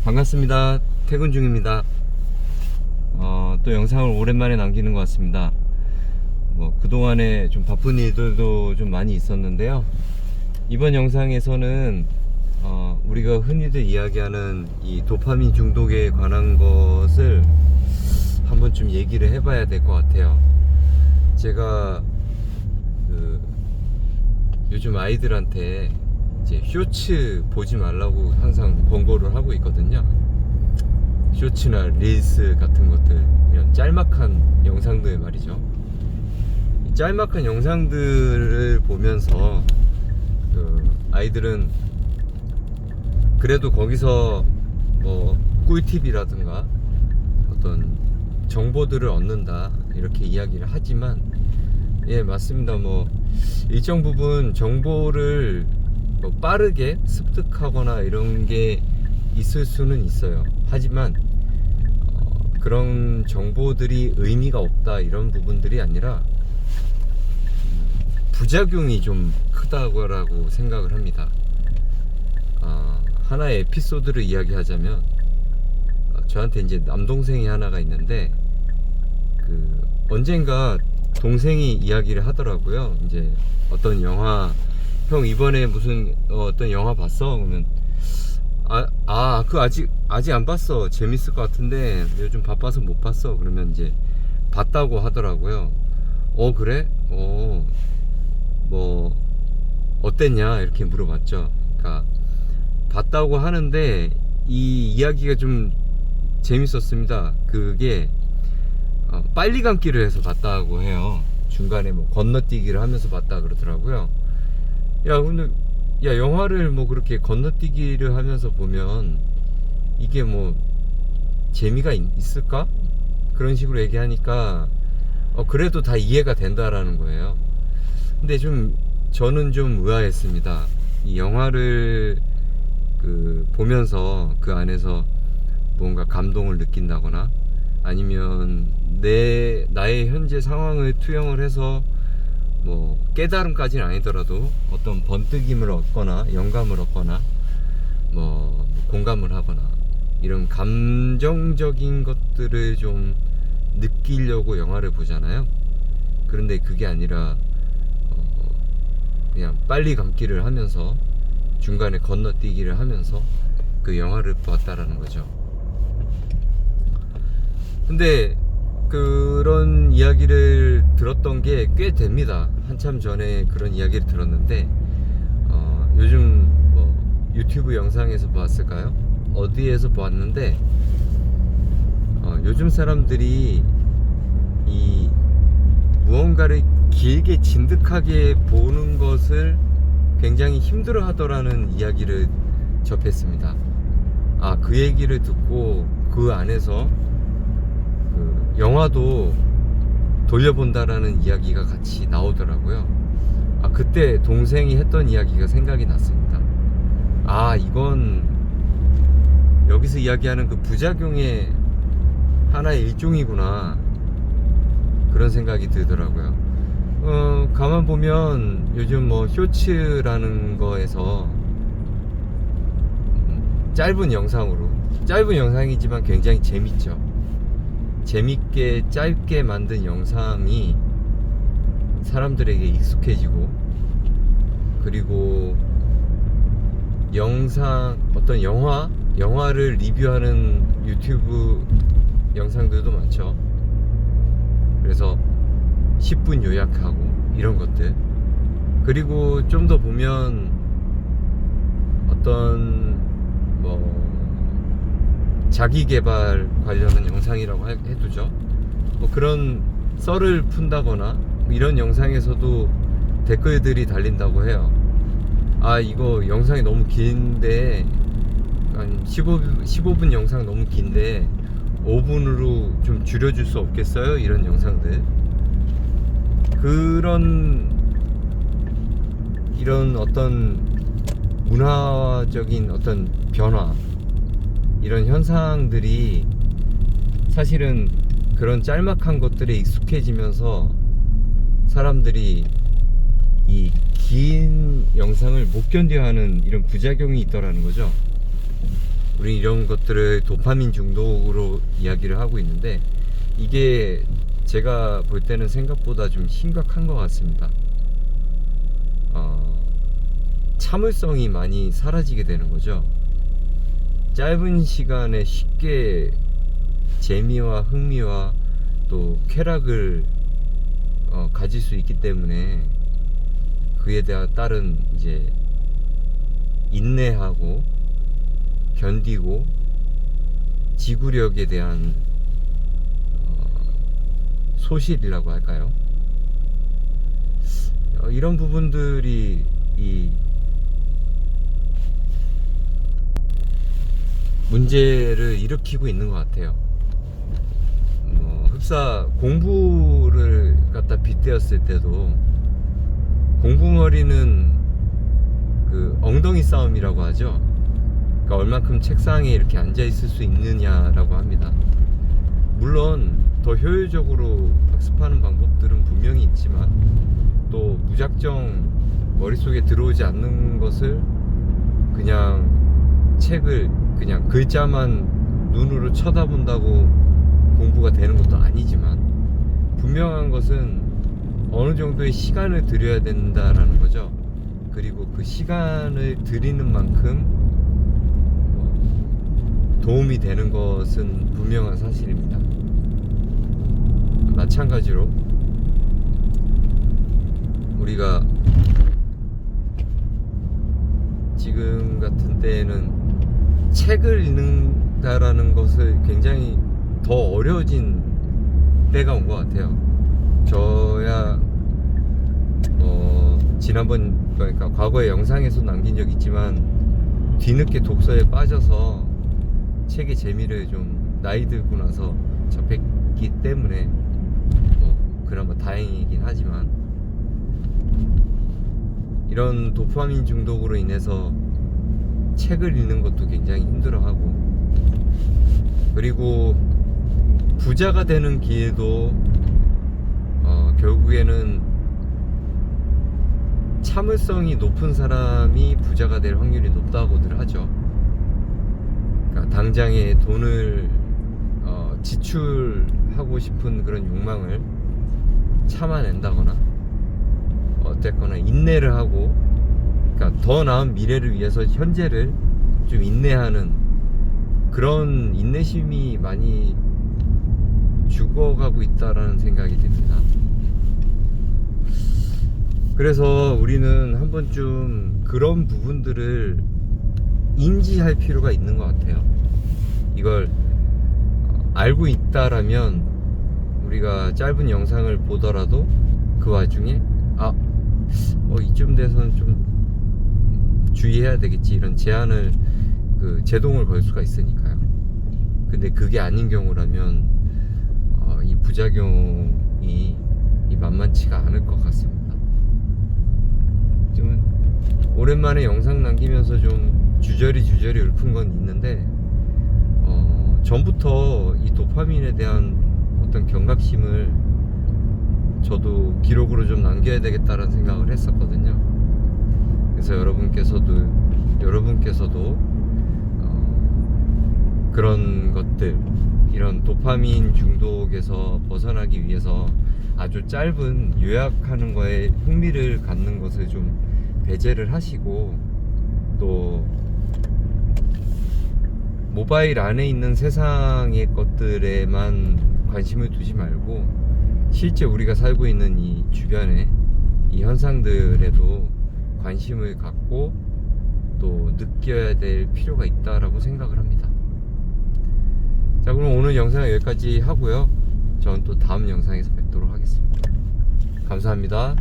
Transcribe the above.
반갑습니다. 퇴근 중입니다. 또 영상을 오랜만에 남기는 것 같습니다. 그동안에 좀 바쁜 일들도 좀 많이 있었는데요. 이번 영상에서는 우리가 흔히들 이야기하는 이 도파민 중독에 관한 것을 한번 좀 얘기를 해봐야 될 것 같아요. 제가 요즘 아이들한테 이제 쇼츠 보지 말라고 항상 권고를 하고 있거든요. 쇼츠나 릴스 같은 것들, 이런 짤막한 영상들 말이죠. 이 짤막한 영상들을 보면서 아이들은 그래도 거기서 꿀팁이라든가 어떤 정보들을 얻는다 이렇게 이야기를 하지만, 예, 맞습니다. 일정 부분 정보를 빠르게 습득하거나 이런 게 있을 수는 있어요. 하지만 그런 정보들이 의미가 없다 이런 부분들이 아니라 부작용이 좀 크다고 생각을 합니다. 하나의 에피소드를 이야기하자면, 저한테 이제 남동생이 하나가 있는데, 언젠가 동생이 이야기를 하더라고요. 이제 어떤 영화, 형 이번에 무슨 어떤 영화 봤어? 그러면 그거 아직 안 봤어. 재밌을 것 같은데 요즘 바빠서 못 봤어. 그러면 이제 봤다고 하더라고요. 그래? 어땠냐? 이렇게 물어봤죠. 그러니까 봤다고 하는데 이 이야기가 좀 재밌었습니다. 그게 빨리 감기를 해서 봤다고 해요. 중간에 건너뛰기를 하면서 봤다 그러더라고요. 근데 영화를 그렇게 건너뛰기를 하면서 보면 이게 재미가 있을까? 그런 식으로 얘기하니까 그래도 다 이해가 된다라는 거예요. 근데 저는 좀 의아했습니다. 이 영화를 보면서 그 안에서 뭔가 감동을 느낀다거나, 아니면 나의 현재 상황을 투영을 해서 깨달음까지는 아니더라도 어떤 번뜩임을 얻거나 영감을 얻거나 공감을 하거나 이런 감정적인 것들을 좀 느끼려고 영화를 보잖아요. 그런데 그게 아니라 그냥 빨리 감기를 하면서 중간에 건너뛰기를 하면서 그 영화를 보았다라는 거죠. 근데 그런 이야기를 들었던 게 꽤 됩니다. 한참 전에 그런 이야기를 들었는데, 요즘 유튜브 영상에서 보았을까요? 어디에서 보았는데, 요즘 사람들이 이 무언가를 길게 진득하게 보는 것을 굉장히 힘들어 하더라는 이야기를 접했습니다. 그 얘기를 듣고 그 안에서 영화도 돌려본다라는 이야기가 같이 나오더라고요. 그때 동생이 했던 이야기가 생각이 났습니다. 이건 여기서 이야기하는 그 부작용의 하나의 일종이구나, 그런 생각이 들더라고요. 가만 보면 요즘 쇼츠라는 거에서 짧은 영상이지만 굉장히 재밌죠. 재밌게 짧게 만든 영상이 사람들에게 익숙해지고, 그리고 어떤 영화를 리뷰하는 유튜브 영상들도 많죠. 그래서 10분 요약하고 이런 것들, 그리고 좀 더 보면 어떤 자기 개발 관련한 영상이라고 해두죠. 그런 썰을 푼다거나 이런 영상에서도 댓글들이 달린다고 해요. 이거 영상이 너무 긴데, 한 15분 영상 너무 긴데 5분으로 좀 줄여줄 수 없겠어요? 이런 영상들. 이런 어떤 문화적인 어떤 변화, 이런 현상들이 사실은 그런 짤막한 것들에 익숙해지면서 사람들이 이 긴 영상을 못 견뎌하는 이런 부작용이 있더라는 거죠. 우리 이런 것들을 도파민 중독으로 이야기를 하고 있는데, 이게 제가 볼 때는 생각보다 좀 심각한 것 같습니다. 참을성이 많이 사라지게 되는 거죠. 짧은 시간에 쉽게 재미와 흥미와 또 쾌락을 가질 수 있기 때문에 그에 따른 이제 인내하고 견디고 지구력에 대한 소실이라고 할까요? 이런 부분들이 이 문제를 일으키고 있는 것 같아요. 흡사 공부를 갖다 빗대었을 때도 공부머리는 그 엉덩이 싸움이라고 하죠. 그러니까 얼만큼 책상에 이렇게 앉아 있을 수 있느냐라고 합니다. 물론 더 효율적으로 학습하는 방법들은 분명히 있지만, 또 무작정 머릿속에 들어오지 않는 것을 그냥 책을 그냥 글자만 눈으로 쳐다본다고 공부가 되는 것도 아니지만, 분명한 것은 어느 정도의 시간을 들여야 된다라는 거죠. 그리고 그 시간을 들이는 만큼 도움이 되는 것은 분명한 사실입니다. 마찬가지로 우리가 지금 같은 때에는 책을 읽는다라는 것을 굉장히 더 어려워진 때가 온 것 같아요. 저야 지난번, 그러니까 과거의 영상에서 남긴 적 있지만 뒤늦게 독서에 빠져서 책의 재미를 좀 나이 들고 나서 접했기 때문에 그나마 다행이긴 하지만, 이런 도파민 중독으로 인해서 책을 읽는 것도 굉장히 힘들어하고, 그리고 부자가 되는 길도 결국에는 참을성이 높은 사람이 부자가 될 확률이 높다고들 하죠. 그러니까 당장에 돈을 지출하고 싶은 그런 욕망을 참아낸다거나 어쨌거나 인내를 하고, 그러니까 더 나은 미래를 위해서 현재를 좀 인내하는 그런 인내심이 많이 죽어가고 있다라는 생각이 듭니다. 그래서 우리는 한 번쯤 그런 부분들을 인지할 필요가 있는 것 같아요. 이걸 알고 있다라면 우리가 짧은 영상을 보더라도 그 와중에 이쯤 돼서는 좀 주의해야 되겠지, 이런 제한을 제동을 걸 수가 있으니까요. 근데 그게 아닌 경우라면 이 부작용이 만만치가 않을 것 같습니다. 좀 오랜만에 영상 남기면서 좀 주저리 읊은 건 있는데, 전부터 이 도파민에 대한 어떤 경각심을 저도 기록으로 좀 남겨야 되겠다라는 생각을 했었거든요. 그래서 여러분께서도 그런 것들, 이런 도파민 중독에서 벗어나기 위해서 아주 짧은 요약하는 거에 흥미를 갖는 것을 좀 배제를 하시고, 또 모바일 안에 있는 세상의 것들에만 관심을 두지 말고, 실제 우리가 살고 있는 이 주변의 이 현상들에도 관심을 갖고 또 느껴야 될 필요가 있다라고 생각을 합니다. 자, 그럼 오늘 영상은 여기까지 하고요. 저는 또 다음 영상에서 뵙도록 하겠습니다. 감사합니다.